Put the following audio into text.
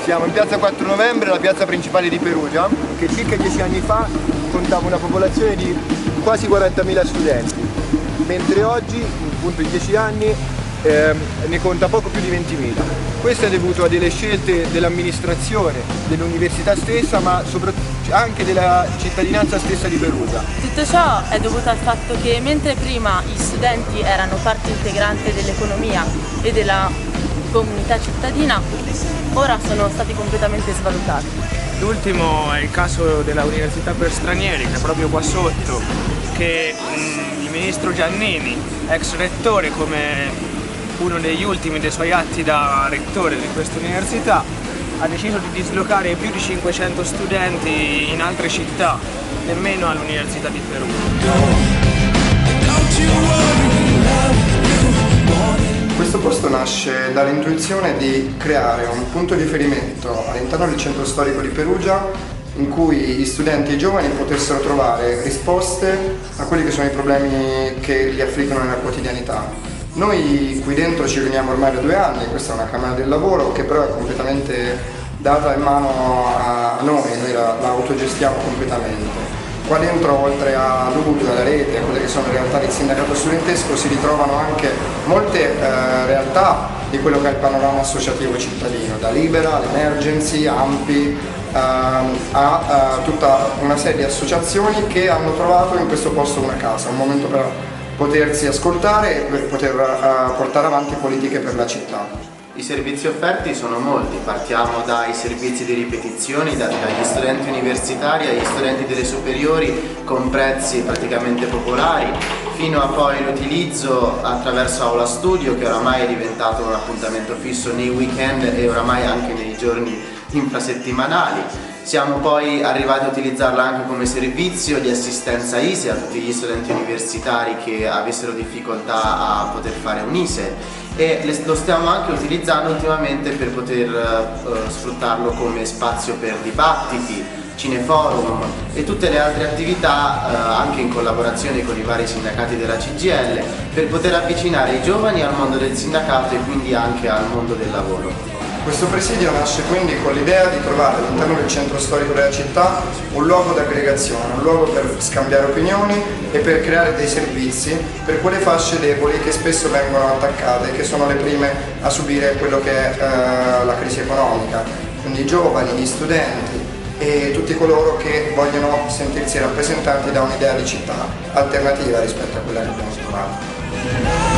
Siamo in piazza 4 novembre, la piazza principale di Perugia, che circa 10 anni fa contava una popolazione di quasi 40.000 studenti, mentre oggi, appunto in 10 anni, ne conta poco più di 20.000. Questo è dovuto a delle scelte dell'amministrazione, dell'università stessa, ma soprattutto anche della cittadinanza stessa di Perugia. Tutto ciò è dovuto al fatto che mentre prima gli studenti erano parte integrante dell'economia e della comunità cittadina, ora sono stati completamente svalutati. L'ultimo è il caso della Università per Stranieri, che è proprio qua sotto, che il ministro Giannini, ex rettore, come uno degli ultimi dei suoi atti da rettore di questa università, ha deciso di dislocare più di 500 studenti in altre città, nemmeno all'Università di Perugia. Questo posto nasce dall'intuizione di creare un punto di riferimento all'interno del centro storico di Perugia in cui gli studenti e i giovani potessero trovare risposte a quelli che sono i problemi che li affliggono nella quotidianità. Noi qui dentro ci riuniamo ormai da 2 anni, questa è una Camera del Lavoro che però è completamente data in mano a noi la autogestiamo completamente. Qua dentro, oltre all'UDU, alla rete, a quelle che sono le realtà del sindacato studentesco, si ritrovano anche molte realtà di quello che è il panorama associativo cittadino, da Libera, all'Emergency, AMPI, a tutta una serie di associazioni che hanno trovato in questo posto una casa, un momento per potersi ascoltare e per poter portare avanti politiche per la città. I servizi offerti sono molti, partiamo dai servizi di ripetizioni dati dagli studenti universitari agli studenti delle superiori con prezzi praticamente popolari, fino a poi l'utilizzo attraverso Aula Studio, che oramai è diventato un appuntamento fisso nei weekend e oramai anche nei giorni infrasettimanali. Siamo poi arrivati a utilizzarla anche come servizio di assistenza ISE a tutti gli studenti universitari che avessero difficoltà a poter fare un ISE, e lo stiamo anche utilizzando ultimamente per poter sfruttarlo come spazio per dibattiti, cineforum e tutte le altre attività anche in collaborazione con i vari sindacati della CGIL, per poter avvicinare i giovani al mondo del sindacato e quindi anche al mondo del lavoro. Questo presidio nasce quindi con l'idea di trovare all'interno del centro storico della città un luogo d'aggregazione, un luogo per scambiare opinioni e per creare dei servizi per quelle fasce deboli che spesso vengono attaccate, che sono le prime a subire quello che è la crisi economica, quindi i giovani, gli studenti e tutti coloro che vogliono sentirsi rappresentanti da un'idea di città alternativa rispetto a quella che abbiamo trovato.